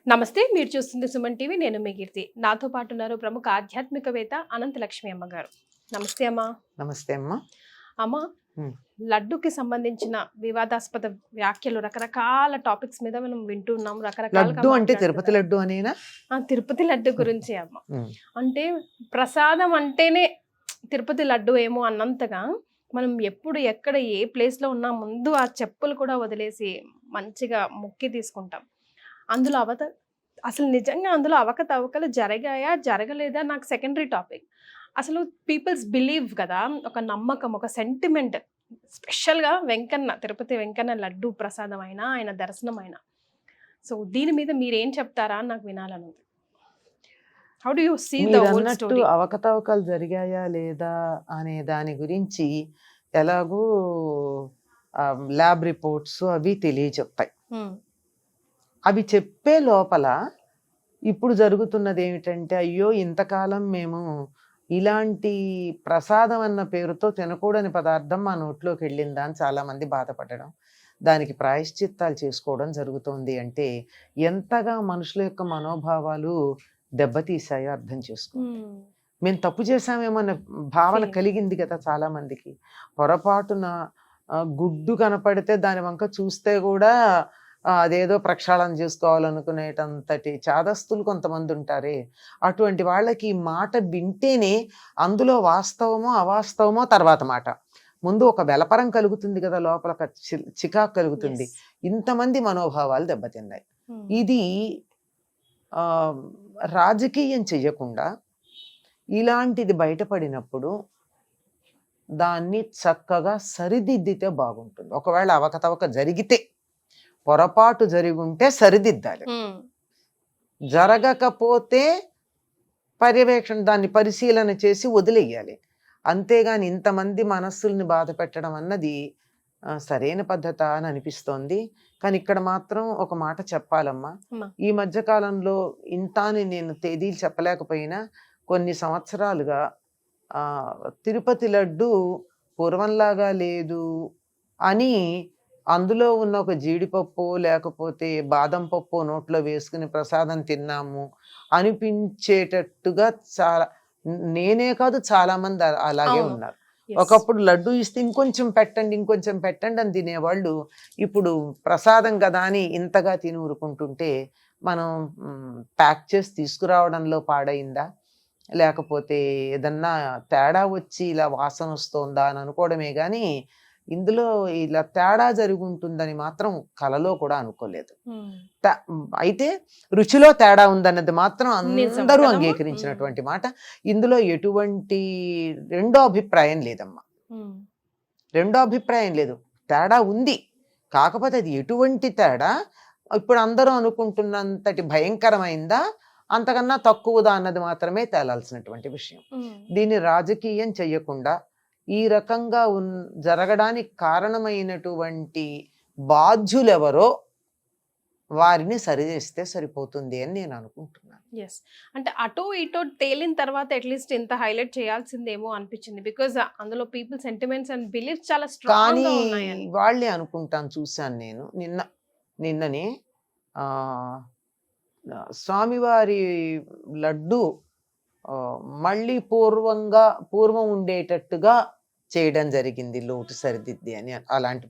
నమస్తే. మీరు చూస్తుంది సుమన్ టీవీ. నేను మీ కీర్తి. నాతో పాటు ఉన్నారు ప్రముఖ ఆధ్యాత్మికవేత్త అనంతలక్ష్మి అమ్మగారు. నమస్తే అమ్మా. నమస్తే అమ్మా. అమ్మ, ఉమ్, లడ్డుకి సంబంధించిన వివాదాస్పద వ్యాఖ్యలు రకరకాల టాపిక్స్ మీద మనం వింటూ ఉన్నాం. రకరకాలుగా లడ్డు అంటే తిరుపతి మాట్లాడుతున్నారు. లడ్డు అనేనా? తిరుపతి లడ్డు గురించి అమ్మ. ఉమ్, అంటే ప్రసాదం అంటేనే తిరుపతి లడ్డు ఏమో అన్నంతగా మనం ఎప్పుడు ఎక్కడ ఏ ప్లేస్లో ఉన్నా ముందు ఆ చెప్పులు కూడా వదిలేసి మంచిగా మొక్కి తీసుకుంటాం. అందులో అసలు నిజంగా అందులో అవకతవకలు జరిగాయా జరగలేదా నాకు సెకండరీ టాపిక్. అసలు పీపుల్స్ బిలీవ్ కదా, ఒక నమ్మకం, ఒక సెంటిమెంట్. స్పెషల్గా వెంకన్న, తిరుపతి వెంకన్న లడ్డు ప్రసాదం అయినా ఆయన దర్శనం అయినా. సో దీని మీద మీరేం చెప్తారా అని నాకు వినాలనుంది. How do you see the మీరు హోల్ అన్నట్టు స్టోరీ? అవకతవకలు జరిగాయా లేదా అనే దాని గురించి ఎలాగూ ల్యాబ్ రిపోర్ట్స్ అవి తెలియచెప్తాయి. అవి చెప్పే లోపల ఇప్పుడు జరుగుతున్నది ఏమిటంటే, అయ్యో ఇంతకాలం మేము ఇలాంటి ప్రసాదం అన్న పేరుతో తినకూడని పదార్థం మా నోట్లోకి వెళ్ళిందా అని చాలామంది బాధపడడం, దానికి ప్రాయశ్చిత్తాలు చేసుకోవడం జరుగుతోంది. అంటే ఎంతగా మనుషుల యొక్క మనోభావాలు దెబ్బతీసాయో అర్థం చేసుకో. మేము తప్పు చేశామేమో అన్న భావన కలిగింది కదా చాలా మందికి. పొరపాటున గుడ్డు కనపడితే దాని వంక చూస్తే కూడా అదేదో ప్రక్షాళన చేసుకోవాలనుకునేటంతటి చాదస్తులు కొంతమంది ఉంటారే, అటువంటి వాళ్ళకి ఈ మాట వింటేనే అందులో వాస్తవమో అవాస్తవమో తర్వాత మాట. ముందు ఒక వెలపరం కలుగుతుంది కదా, లోపల ఒక చికాకు కలుగుతుంది. ఇంతమంది మనోభావాలు దెబ్బతిన్నాయి. ఇది రాజకీయం చెయ్యకుండా ఇలాంటిది బయటపడినప్పుడు దాన్ని చక్కగా సరిదిద్దితే బాగుంటుంది. ఒకవేళ అవకతవక జరిగితే, పొరపాటు జరిగి ఉంటే సరిదిద్దాలి. జరగకపోతే పర్యవేక్షణ, దాన్ని పరిశీలన చేసి వదిలేయాలి. అంతేగాని ఇంతమంది మనస్సుల్ని బాధ పెట్టడం అన్నది సరైన పద్ధత అని అనిపిస్తోంది. కానీ ఇక్కడ మాత్రం ఒక మాట చెప్పాలమ్మా. ఈ మధ్యకాలంలో ఇంత అని నేను తేదీలు చెప్పలేకపోయినా కొన్ని సంవత్సరాలుగా తిరుపతి లడ్డు పూర్వంలాగా లేదు అని అందులో ఉన్న ఒక జీడిపప్పు లేకపోతే బాదం పప్పు నోట్లో వేసుకుని ప్రసాదం తిన్నాము అనిపించేటట్టుగా చాలా, నేనే కాదు చాలా మంది అలాగే ఉన్నారు. ఒకప్పుడు లడ్డు ఇస్తే ఇంకొంచెం పెట్టండి ఇంకొంచెం పెట్టండి అని తినేవాళ్ళు ఇప్పుడు ప్రసాదం కదా అని ఇంతగా తిని ఊరుకుంటుంటే మనం ప్యాక్ చేసి తీసుకురావడంలో పాడైందా, లేకపోతే ఏదన్నా తేడా వచ్చి ఇలా వాసన వస్తుందా అని అనుకోవడమే కానీ ఇందులో ఇలా తేడా జరిగి ఉంటుందని మాత్రం కలలో కూడా అనుకోలేదు. అయితే రుచిలో తేడా ఉందన్నది మాత్రం అందరూ అంగీకరించినటువంటి మాట. ఇందులో ఎటువంటి రెండో అభిప్రాయం లేదమ్మా. రెండో అభిప్రాయం లేదు. తేడా ఉంది. కాకపోతే అది ఎటువంటి తేడా, ఇప్పుడు అందరూ అనుకుంటున్నంతటి భయంకరమైందా అంతకన్నా తక్కువదా అన్నది మాత్రమే తేలాల్సినటువంటి విషయం. దీన్ని రాజకీయం చెయ్యకుండా ఈ రకంగా జరగడానికి కారణమైనటువంటి బాధ్యులెవరో వారిని సరిచేస్తే సరిపోతుంది అని నేను అనుకుంటున్నాను. అంటే అటో ఇటో తేలిన తర్వాత అట్లీస్ట్ ఇంత హైలైట్ చేయాల్సిందేమో అనిపించింది. బికాజ్ అందులో పీపుల్ సెంటిమెంట్స్ అండ్ బిలీఫ్స్ చాలా స్ట్రాంగ్ గా ఉన్నాయని వాళ్ళే అనుకుంటాను. చూశాను నేను నిన్ననే స్వామివారి లడ్డు మళ్ళీ పూర్వం ఉండేటట్టుగా చేయడం జరిగింది, లోటు సరిదిద్ది అని. అలాంటి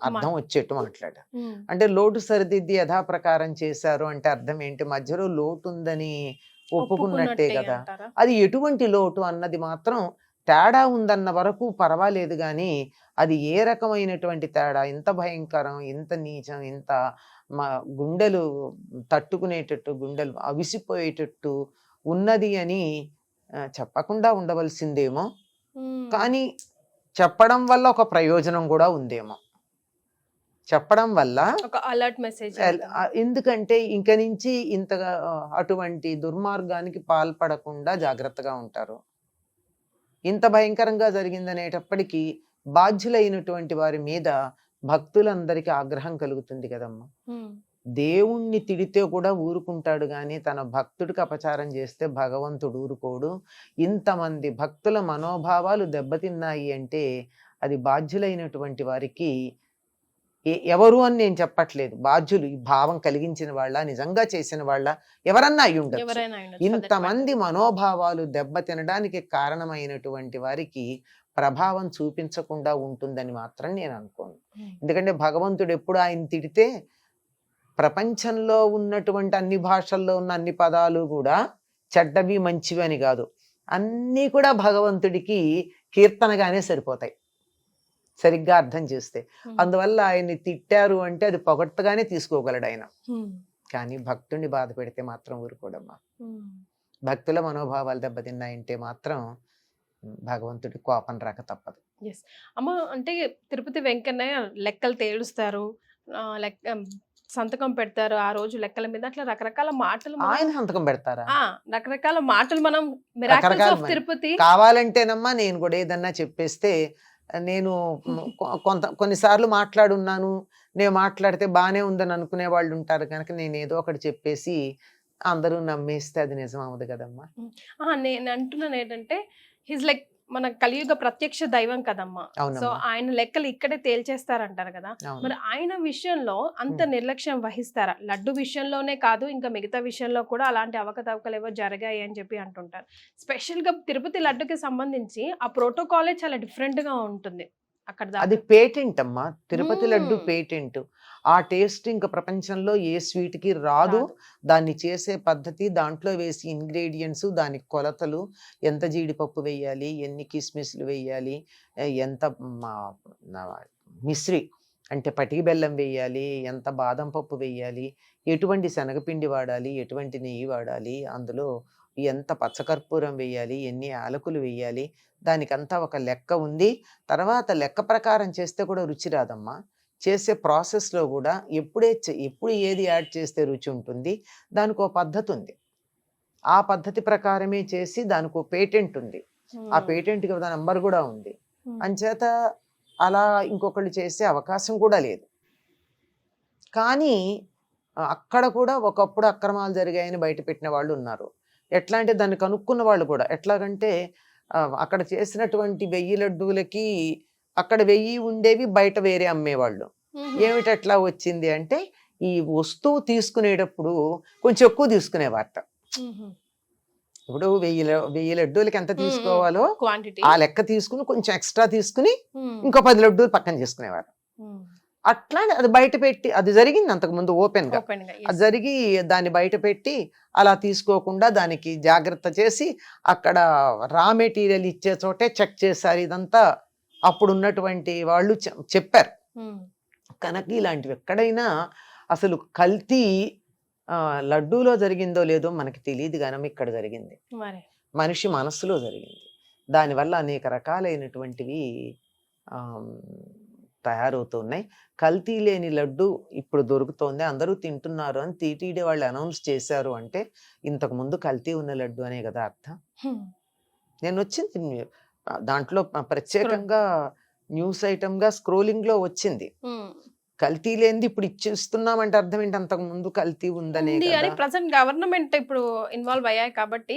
అర్థం వచ్చేట్టు మాట్లాడా. అంటే లోటు సరిదిద్ది యథాప్రకారం చేశారు అంటే అర్థం ఏంటి? మధ్యలో లోటు ఉందని ఒప్పుకున్నట్టే కదా. అది ఎటువంటి లోటు అన్నది మాత్రం తేడా ఉందన్న వరకు పర్వాలేదు, కానీ అది ఏ రకమైనటువంటి తేడా, ఇంత భయంకరం, ఇంత నీచం, ఇంత గుండెలు తట్టుకునేటట్టు, గుండెలు అవిసిపోయేటట్టు ఉన్నది అని చెప్పకుండా ఉండవలసిందేమో. కానీ చెప్పడం వల్ల ఒక ప్రయోజనం కూడా ఉందేమో. చెప్పడం వల్ల ఒక అలర్ట్ మెసేజ్. ఎందుకంటే ఇంక నుంచి ఇంతగా అటువంటి దుర్మార్గానికి పాల్పడకుండా జాగ్రత్తగా ఉంటారు. ఇంత భయంకరంగా జరిగిందనేటప్పటికీ బాధ్యులైనటువంటి వారి మీద భక్తులందరికీ ఆగ్రహం కలుగుతుంది కదమ్మా. దేవుణ్ణి తిడితే కూడా ఊరుకుంటాడు, కానీ తన భక్తుడికి అపచారం చేస్తే భగవంతుడు ఊరుకోడు. ఇంతమంది భక్తుల మనోభావాలు దెబ్బతిన్నాయి అంటే అది బాధ్యులైనటువంటి వారికి ఎవరు అని నేను చెప్పట్లేదు, బాధ్యులు, ఈ భావం కలిగించిన వాళ్ళ, నిజంగా చేసిన వాళ్ళ, ఎవరన్నా అయి ఉండొచ్చు. ఎవరైనా అయి ఉండొచ్చు. For that ఇంతమంది matter. మనోభావాలు దెబ్బతినడానికి కారణమైనటువంటి వారికి ప్రభావం చూపించకుండా ఉంటుందని మాత్రం నేను అనుకోను. ఎందుకంటే భగవంతుడు ఎప్పుడు ఆయన తిడితే ప్రపంచంలో ఉన్నటువంటి అన్ని భాషల్లో ఉన్న అన్ని పదాలు కూడా చెడ్డవి మంచివి అని కాదు, అన్నీ కూడా భగవంతుడికి కీర్తనగానే సరిపోతాయి సరిగ్గా అర్థం చేస్తే. అందువల్ల ఆయన్ని తిట్టారు అంటే అది పొగట్టుగానే తీసుకోగలడు ఆయన. కానీ భక్తుడిని బాధ పెడితే మాత్రం ఊరుకోడమ్మా. భక్తుల మనోభావాలు దెబ్బతిన్నాయంటే మాత్రం భగవంతుడి కోపం రాక తప్పదు. ఎస్ అమ్మ, అంటే తిరుపతి వెంకన్నయ్య లెక్కలు తేలుస్తారు, సంతకం పెడతారు ఆ రోజు లెక్కల మీద, అట్లా రకరకాల మాటలు ఆయన సంతకం పెడతారా? రకరకాల మాటలు మనం మిరాకిల్స్ ఆఫ్ తిరుపతి. కావాలంటేనమ్మా నేను కూడా ఏదన్నా చెప్పేస్తే, నేను కొన్నిసార్లు మాట్లాడున్నాను, నేను మాట్లాడితే బానే ఉందని అనుకునే వాళ్ళు ఉంటారు కనుక నేను ఏదో ఒకటి చెప్పేసి అందరూ నమ్మేస్తే అది నిజం అవ్వదు కదమ్మా. నేను అంటున్నాను ఏంటంటే హిజ్ లైక్ మన కలియుగ ప్రత్యక్ష దైవం కదమ్మా. సో ఆయన లెక్కలు ఇక్కడే తేల్చేస్తారంటారు కదా, మరి ఆయన విషయంలో అంత నిర్లక్ష్యం వహిస్తారా? లడ్డు విషయంలోనే కాదు, ఇంకా మిగతా విషయంలో కూడా అలాంటి అవకతవకలు ఏవో జరిగాయి అని చెప్పి అంటుంటారు. స్పెషల్ గా తిరుపతి లడ్డుకి సంబంధించి ఆ ప్రోటోకాలే చాలా డిఫరెంట్ గా ఉంటుంది అక్కడ. అది పేటెంట్ అమ్మా, తిరుపతి లడ్డు పేటెంట్. ఆ టేస్ట్ ఇంకా ప్రపంచంలో ఏ స్వీట్ కి రాదు. దాన్ని చేసే పద్ధతి, దాంట్లో వేసి ఇంగ్రీడియంట్స్, దానికి కొలతలు, ఎంత జీడిపప్పు వేయాలి, ఎన్ని కిస్మిస్లు వేయాలి, ఎంత మిశ్రి అంటే పటికి బెల్లం వేయాలి, ఎంత బాదం పప్పు వేయాలి, ఎటువంటి శనగపిండి వాడాలి, ఎటువంటి నెయ్యి వాడాలి, అందులో ఎంత పచ్చకర్పూరం వేయాలి, ఎన్ని యాలకులు వేయాలి, దానికంతా ఒక లెక్క ఉంది. తర్వాత లెక్క ప్రకారం చేస్తే కూడా రుచి రాదమ్మా. చేసే ప్రాసెస్లో కూడా ఎప్పుడు ఏది యాడ్ చేస్తే రుచి ఉంటుంది, దానికి ఒక పద్ధతి ఉంది. ఆ పద్ధతి ప్రకారమే చేసి దానికి ఒక పేటెంట్ ఉంది. ఆ పేటెంట్కి నంబర్ కూడా ఉంది. అంచేత అలా ఇంకొకళ్ళు చేసే అవకాశం కూడా లేదు. కానీ అక్కడ కూడా ఒకప్పుడు అక్రమాలు జరిగాయని బయట పెట్టిన వాళ్ళు ఉన్నారు. ఎట్లా అంటే దాన్ని కనుక్కున్న వాళ్ళు కూడా ఎట్లాగంటే అక్కడ చేసినటువంటి 1000 లడ్డూలకి అక్కడ 1000 ఉండేవి, బయట వేరే అమ్మేవాళ్ళు. ఏమిటి అట్లా వచ్చింది అంటే, ఈ వస్తువు తీసుకునేటప్పుడు కొంచెం ఎక్కువ తీసుకునేవారట. ఇప్పుడు 1000 లడ్డూలకి ఎంత తీసుకోవాలో ఆ లెక్క తీసుకుని కొంచెం ఎక్స్ట్రా తీసుకుని ఇంకో 10 లడ్డూలు పక్కన చేసుకునేవారు. అట్లా అది బయట పెట్టి, అది జరిగింది అంతకుముందు ఓపెన్ గా, అది జరిగి దాన్ని బయట పెట్టి అలా తీసుకోకుండా దానికి జాగ్రత్త చేసి అక్కడ రా మెటీరియల్ ఇచ్చే చోటే చెక్ చేశారు. ఇదంతా అప్పుడు ఉన్నటువంటి వాళ్ళు చెప్పారు. కనుక ఇలాంటివి ఎక్కడైనా అసలు కల్తీ లడ్డూలో జరిగిందో లేదో మనకి తెలియదు, కానీ ఇక్కడ జరిగింది, మనిషి మనస్సులో జరిగింది. దానివల్ల అనేక రకాలైనటువంటివి తయారవుతున్నాయి. కల్తీ లేని లడ్డు ఇప్పుడు దొరుకుతోంది, అందరూ తింటున్నారు అని టీటీడీ వాళ్ళు అనౌన్స్ చేశారు అంటే ఇంతకు ముందు కల్తీ ఉన్న లడ్డు అనే కదా అర్థం. నేను వచ్చింది దాంట్లో ప్రత్యేకంగా న్యూస్ ఐటమ్ గా స్క్రోలింగ్ లో వచ్చింది. కల్తీ లేనిది ఇప్పుడు ఇచ్చిస్తున్నామంటే అర్థం ఏంటి, అంతకు ముందు కల్తీ ఉందనే. ప్రెసెంట్ గవర్నమెంట్ ఇప్పుడు ఇన్వాల్వ్ అయ్యాయి కాబట్టి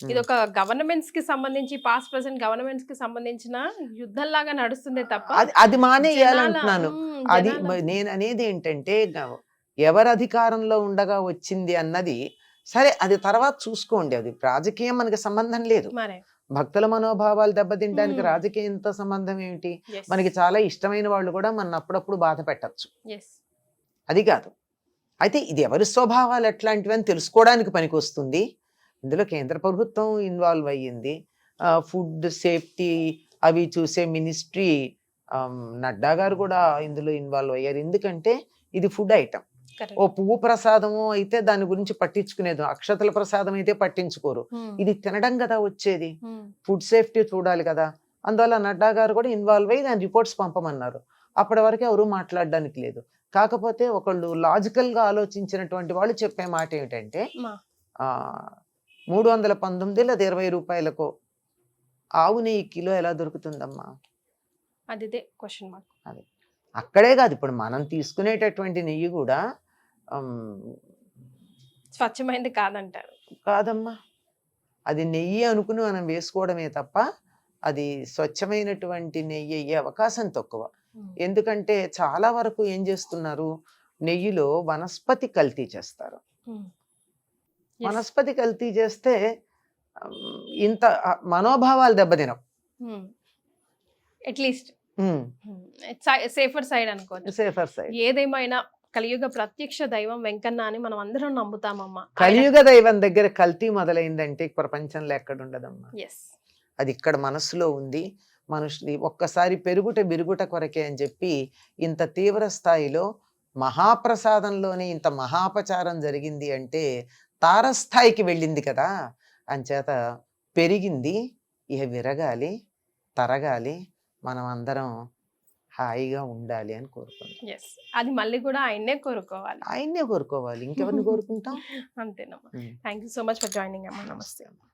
ఇది ఒక గవర్నమెంట్స్ కి సంబంధించి, పాస్ట్ ప్రెసెంట్ గవర్నమెంట్స్ కి సంబంధించిన యుద్ధం లాగా నడుస్తుంది తప్ప అది మానేయాలంటున్నాను. అది నేను అనేది ఏంటంటే, ఎవరు అధికారంలో ఉండగా వచ్చింది అన్నది సరే, అది తర్వాత చూసుకోండి, అది రాజకీయం మనకి సంబంధం లేదు. భక్తుల మనోభావాలు దెబ్బతింటానికి రాజకీయంతో సంబంధం ఏమిటి? మనకి చాలా ఇష్టమైన వాళ్ళు కూడా మన అప్పుడప్పుడు బాధ పెట్టచ్చు, అది కాదు. అయితే ఇది ఎవరి స్వభావాలు ఎట్లాంటివి అని తెలుసుకోవడానికి పనికి వస్తుంది. ఇందులో కేంద్ర ప్రభుత్వం ఇన్వాల్వ్ అయ్యింది, ఫుడ్ సేఫ్టీ అవి చూసే మినిస్ట్రీ, నడ్డా గారు కూడా ఇందులో ఇన్వాల్వ్ అయ్యారు. ఎందుకంటే ఇది ఫుడ్ ఐటమ్. ఓ పువ్వు ప్రసాదము అయితే దాని గురించి పట్టించుకునేది, అక్షతల ప్రసాదం అయితే పట్టించుకోరు. ఇది తినడం కదా వచ్చేది, ఫుడ్ సేఫ్టీ చూడాలి కదా. అందువల్ల నడ్డా గారు కూడా ఇన్వాల్వ్ అయ్యి దాని రిపోర్ట్స్ పంపమన్నారు. అప్పటి వరకు ఎవరు మాట్లాడడానికి లేదు. కాకపోతే ఒకళ్ళు లాజికల్ గా ఆలోచించినటువంటి వాళ్ళు చెప్పే మాట ఏమిటంటే, 319 లేదా 20 రూపాయలకు ఆవు నెయ్యి కిలో ఎలా దొరుకుతుందమ్మా? అదే క్వశ్చన్ మార్క్. అది అక్కడే కాదు, ఇప్పుడు మనం తీసుకునేటటువంటి నెయ్యి కూడా స్వచ్ఛమైనది కాదంటారు. కాదమ్మా, అది నెయ్యి అనుకుని మనం వేసుకోవడమే తప్ప అది స్వచ్ఛమైనటువంటి నెయ్యి అయ్యే అవకాశం తక్కువ. ఎందుకంటే చాలా వరకు ఏం చేస్తున్నారు, నెయ్యిలో వనస్పతి కల్తీ చేస్తారు. వనస్పతి కల్తీ చేస్తే ఇంత మనోభావాలు దెబ్బతినవు. అట్లీస్ట్ సేఫర్ సైడ్ అనుకోవచ్చు. Safer side. ఏదేమైనా కలియుగ ప్రత్యక్ష దైవం వెంకన్న అని మనం అందరం నమ్ముతామమ్మా. కలియుగ దైవం దగ్గర కల్తీ మొదలైందంటే ప్రపంచంలో ఎక్కడుండదమ్మా. ఎస్, అది ఇక్కడ మనసులో ఉంది. మనుషులు ఒక్కసారి పెరుగుట బిరుగుట కొరకే అని చెప్పి ఇంత తీవ్ర స్థాయిలో మహాప్రసాదంలోనే ఇంత మహాపచారం జరిగింది అంటే తారస్థాయికి వెళ్ళింది కదా. అంచేత పెరిగింది, ఇక విరగాలి, తరగాలి, మనం అందరం హాయిగా ఉండాలి అని కోరుకుంటాం. ఎస్, అది మళ్ళీ కూడా ఆయన్నే కోరుకోవాలి. ఆయన్నే కోరుకోవాలి, ఇంకెవరిని కోరుకుంటాం. అంతేనమ్మా. Thank you so much for joining అమ్మా. నమస్తే అమ్మా.